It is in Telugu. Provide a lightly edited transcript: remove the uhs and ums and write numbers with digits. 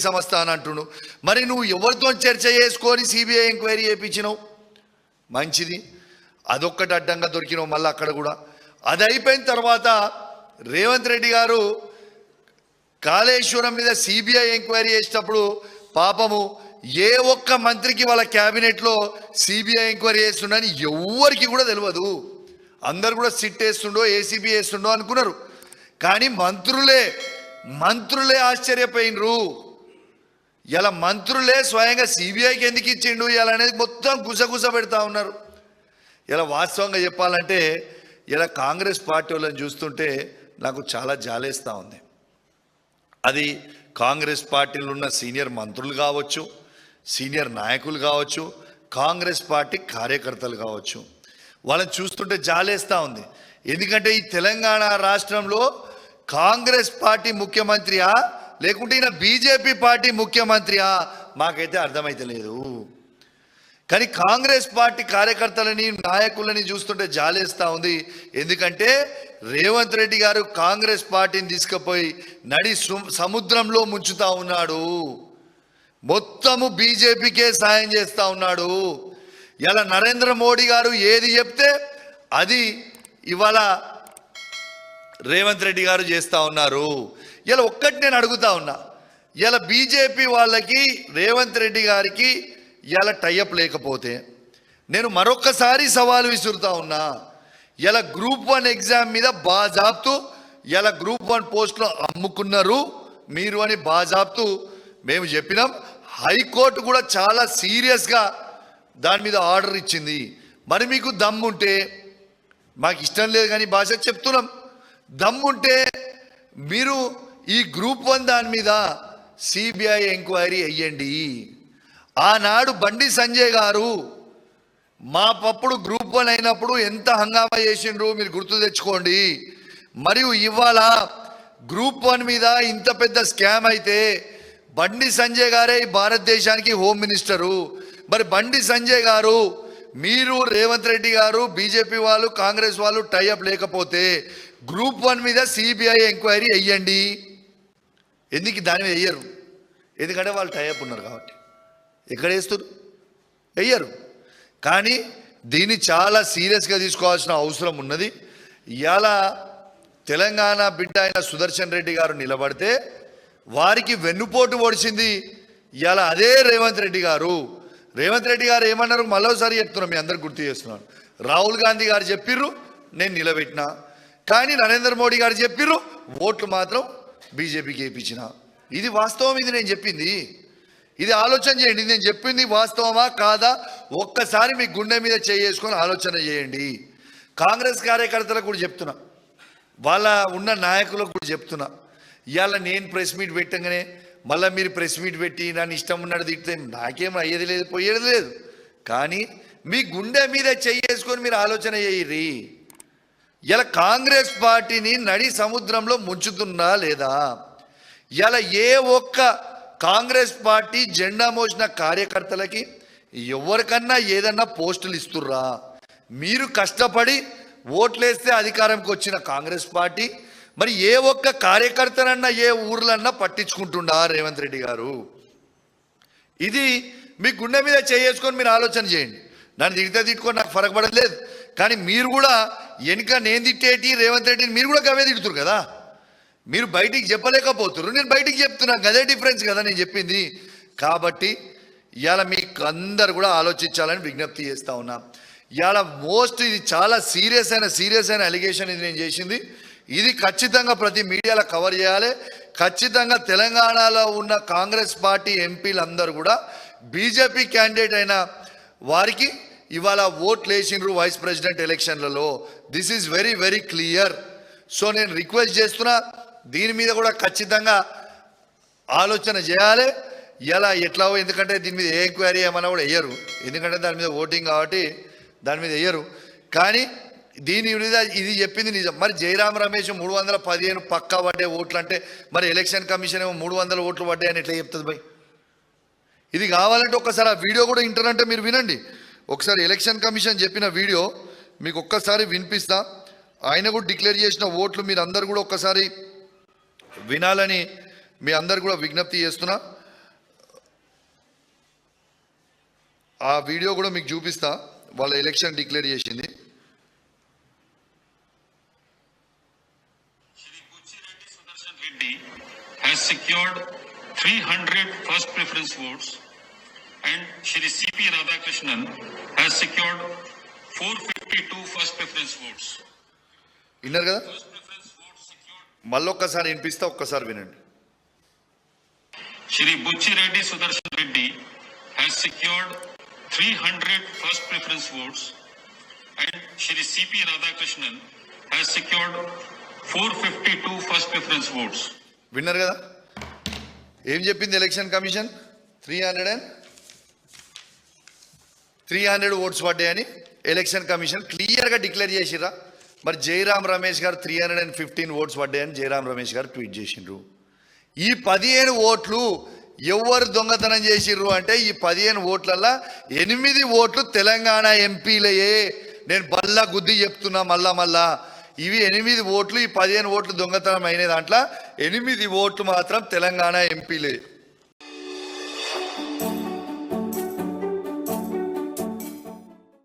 సంస్థ అని అంటున్నావు. మరి నువ్వు ఎవరితో చర్చ చేసుకొని సిబిఐ ఎంక్వైరీ చేయించినావు? మంచిది, అదొక్కటి అడ్డంగా దొరికినావు. మళ్ళీ అక్కడ కూడా అది అయిపోయిన తర్వాత రేవంత్ రెడ్డి గారు కాళేశ్వరం మీద సిబిఐ ఎంక్వైరీ చేసేటప్పుడు పాపము ఏ ఒక్క మంత్రికి వాళ్ళ క్యాబినెట్లో సిబిఐ ఎంక్వైరీ చేస్తుండని ఎవరికి కూడా తెలియదు. అందరు కూడా సిట్ వేస్తుండో ఏసీబీ వేస్తుండో అనుకున్నారు. కానీ మంత్రులే ఆశ్చర్యపోయినరు. ఇలా మంత్రులే స్వయంగా సిబిఐకి ఎందుకు ఇచ్చిండు ఇలా అనేది మొత్తం గుసగుస పెడతా ఉన్నారు. ఇలా వాస్తవంగా చెప్పాలంటే ఇలా కాంగ్రెస్ పార్టీ వాళ్ళని చూస్తుంటే నాకు చాలా జాలేస్తూ ఉంది. అది కాంగ్రెస్ పార్టీలో ఉన్న సీనియర్ మంత్రులు కావచ్చు, సీనియర్ నాయకులు కావచ్చు, కాంగ్రెస్ పార్టీ కార్యకర్తలు కావచ్చు, వాళ్ళని చూస్తుంటే జాలేస్తూ ఉంది. ఎందుకంటే ఈ తెలంగాణ రాష్ట్రంలో కాంగ్రెస్ పార్టీ ముఖ్యమంత్రియా లేకుంటే ఈయన బీజేపీ పార్టీ ముఖ్యమంత్రియా మాకైతే అర్థమైతే లేదు. కానీ కాంగ్రెస్ పార్టీ కార్యకర్తలని నాయకులని చూస్తుంటే జాలేస్తూ ఉంది. ఎందుకంటే రేవంత్ రెడ్డి గారు కాంగ్రెస్ పార్టీని తీసుకుపోయి నడి సముద్రంలో ముంచుతా ఉన్నాడు. మొత్తము బీజేపీకే సాయం చేస్తూ ఉన్నాడు. ఇలా నరేంద్ర మోడీ గారు ఏది చెప్తే అది ఇవాళ రేవంత్ రెడ్డి గారు చేస్తూ ఉన్నారు. ఇలా ఒక్కటి నేను అడుగుతా ఉన్నా, ఇలా బీజేపీ వాళ్ళకి రేవంత్ రెడ్డి గారికి ఇలా టైఅప్ లేకపోతే నేను మరొక్కసారి సవాలు విసురుతా ఉన్నా. ఇలా గ్రూప్ 1 ఎగ్జామ్ మీద బాజాబ్తు ఇలా గ్రూప్ 1 పోస్టులో అమ్ముకున్నారు మీరు అని బాజాబ్తు మేము చెప్పినాం. హైకోర్టు కూడా చాలా సీరియస్గా దాని మీద ఆర్డర్ ఇచ్చింది. మరి మీకు దమ్ముంటే, మాకు ఇష్టం లేదు కానీ భాష చెప్తున్నాం, దమ్ముంటే మీరు ఈ గ్రూప్ 1 దాని మీద సిబిఐ ఎంక్వైరీ అయ్యండి. ఆనాడు బండి సంజయ్ గారు మా పప్పుడు గ్రూప్ 1 అయినప్పుడు ఎంత హంగామా చేసిండ్రు మీరు గుర్తు తెచ్చుకోండి. మరియు ఇవాళ గ్రూప్ 1 మీద ఇంత పెద్ద స్కామ్ అయితే బండి సంజయ్ గారే భారతదేశానికి హోమ్ మినిస్టరు. మరి బండి సంజయ్ గారు, మీరు రేవంత్ రెడ్డి గారు, బీజేపీ వాళ్ళు, కాంగ్రెస్ వాళ్ళు టైఅప్ లేకపోతే గ్రూప్ 1 మీద సిబిఐ ఎంక్వైరీ అయ్యండి. ఎందుకు దాని మీద వెయ్యరు? ఎందుకంటే వాళ్ళు టైఅప్ ఉన్నారు కాబట్టి. ఎక్కడ వేస్తారు? వెయ్యరు. కానీ దీన్ని చాలా సీరియస్గా తీసుకోవాల్సిన అవసరం ఉన్నది. ఇవాళ తెలంగాణ బిడ్డ అయిన సుదర్శన్ రెడ్డి గారు నిలబడితే వారికి వెన్నుపోటు పొడిచింది ఇవాళ అదే రేవంత్ రెడ్డి గారు. రేవంత్ రెడ్డి గారు ఏమన్నారు మరోసారి చెప్తున్నాను, మీ అందరికి గుర్తు చేస్తున్నాను. రాహుల్ గాంధీ గారు చెప్పిర్రు, నేను నిలబెట్టినా. కానీ నరేంద్ర మోడీ గారు చెప్పిర్రు, ఓట్లు మాత్రం బీజేపీకి వేయించిన. ఇది వాస్తవం. ఇది నేను చెప్పింది. ఇది ఆలోచన చేయండి. నేను చెప్పింది వాస్తవమా కాదా ఒక్కసారి మీ గుండె మీద చేసుకొని ఆలోచన చేయండి. కాంగ్రెస్ కార్యకర్తలకు కూడా చెప్తున్నా, వాళ్ళ ఉన్న నాయకులకు కూడా చెప్తున్నా. ఇవాళ నేను ప్రెస్ మీట్ పెట్టగానే మళ్ళీ మీరు ప్రెస్ మీట్ పెట్టి నన్ను ఇష్టం ఉన్నట్టు తిడితే నాకేం అయ్యేది లేదు, పోయేది లేదు. కానీ మీ గుండె మీద చేసుకొని మీరు ఆలోచన చేయరి. ఇలా కాంగ్రెస్ పార్టీని నడి సముద్రంలో ముంచుతున్నా లేదా? ఇలా ఏ ఒక్క కాంగ్రెస్ పార్టీ జెండా మోసిన కార్యకర్తలకి ఎవరికన్నా ఏదన్నా పోస్టులు ఇస్తుర్రా? మీరు కష్టపడి ఓట్లేస్తే అధికారంకి వచ్చిన కాంగ్రెస్ పార్టీ మరి ఏ ఒక్క కార్యకర్తనన్నా ఏ ఊర్లన్నా పట్టించుకుంటుండా రేవంత్ రెడ్డి గారు? ఇది మీ గుండె మీద చేసుకొని మీరు ఆలోచన చేయండి. నన్ను తిట్టుకొని నాకు ఫరక పడలేదు. కానీ మీరు కూడా వెనుక నేను తిట్టేటి రేవంత్ రెడ్డిని మీరు కూడా గవే తిడుతురు కదా. మీరు బయటికి చెప్పలేకపోతున్నారు, నేను బయటికి చెప్తున్నా. అదే డిఫరెన్స్ కదా నేను చెప్పింది. కాబట్టి ఇవాళ మీకు అందరు కూడా ఆలోచించాలని విజ్ఞప్తి చేస్తూ ఉన్నా. ఇవాళ ఇది చాలా సీరియస్ అయిన అలిగేషన్ ఇది నేను చేసింది. ఇది ఖచ్చితంగా ప్రతి మీడియాలో కవర్ చేయాలి. ఖచ్చితంగా తెలంగాణలో ఉన్న కాంగ్రెస్ పార్టీ ఎంపీలందరూ కూడా బీజేపీ క్యాండిడేట్ అయిన వారికి ఇవాళ ఓట్లు వేసిండ్రు వైస్ ప్రెసిడెంట్ ఎలక్షన్లలో. This is very very clear. So నేను రిక్వెస్ట్ చేస్తున్నా, దీని మీద కూడా ఖచ్చితంగా ఆలోచన చేయాలి. ఇలా ఎట్లా, ఎందుకంటే దీని మీద ఏ ఎంక్వైరీ ఏమన్నా కూడా వేయరు, ఎందుకంటే దాని మీద ఓటింగ్ కాబట్టి దాని మీద వేయరు. కానీ దీని మీద ఇది చెప్పింది నిజం. మరి జయరాం రమేష్ 315 పక్కా పడ్డే ఓట్లు అంటే మరి ఎలక్షన్ కమిషన్ ఏమో 300 ఓట్లు పడ్డాయని ఎట్లా చెప్తుంది భయ్? ఇది కావాలంటే ఒక్కసారి ఆ వీడియో కూడా ఇంటరంటే మీరు వినండి. ఒకసారి ఎలక్షన్ కమిషన్ చెప్పిన వీడియో మీకు ఒక్కసారి వినిపిస్తా. ఆయన కూడా డిక్లేర్ చేసిన ఓట్లు మీరు అందరు కూడా ఒక్కసారి వినాలని మీ అందరు కూడా విజ్ఞప్తి చేస్తున్నా. ఆ వీడియో కూడా మీకు చూపిస్తా, వాళ్ళ ఎలక్షన్ డిక్లేర్ చేసింది. has secured 300 first preference votes and Shri C.P. Radhakrishnan has secured 452 first preference votes. విన్నారు కదా, మళ్ళొక్కసారి వినిపిస్తా, ఒక్కసారి వినండి. Shri Buchi Reddy Sudarshan Reddy has secured 300 first preference votes and Shri C.P. Radhakrishnan has secured 452 first preference votes. విన్నారు కదా ఏం చెప్పింది ఎలక్షన్ కమిషన్? 300 ఓట్స్ పడ్డాయని ఎలక్షన్ కమిషన్ క్లియర్గా డిక్లేర్ చేసిర్రా. మరి జయరాం రమేష్ గారు 315 ఓట్స్ పడ్డాయని జయరాం రమేష్ గారు ట్వీట్ చేసిండ్రు. ఈ 15 ఓట్లు ఎవరు దొంగతనం చేసిర్రు అంటే, ఈ 15 ఓట్లల్లో 8 ఓట్లు తెలంగాణ ఎంపీలయే. నేను బల్లా గుద్ది చెప్తున్నా మళ్ళా ఇవి 8 ఓట్లు, ఈ 15 ఓట్లు దొంగతనం అయిన దాంట్లో 8 ఓట్లు మాత్రం తెలంగాణ ఎంపీలే.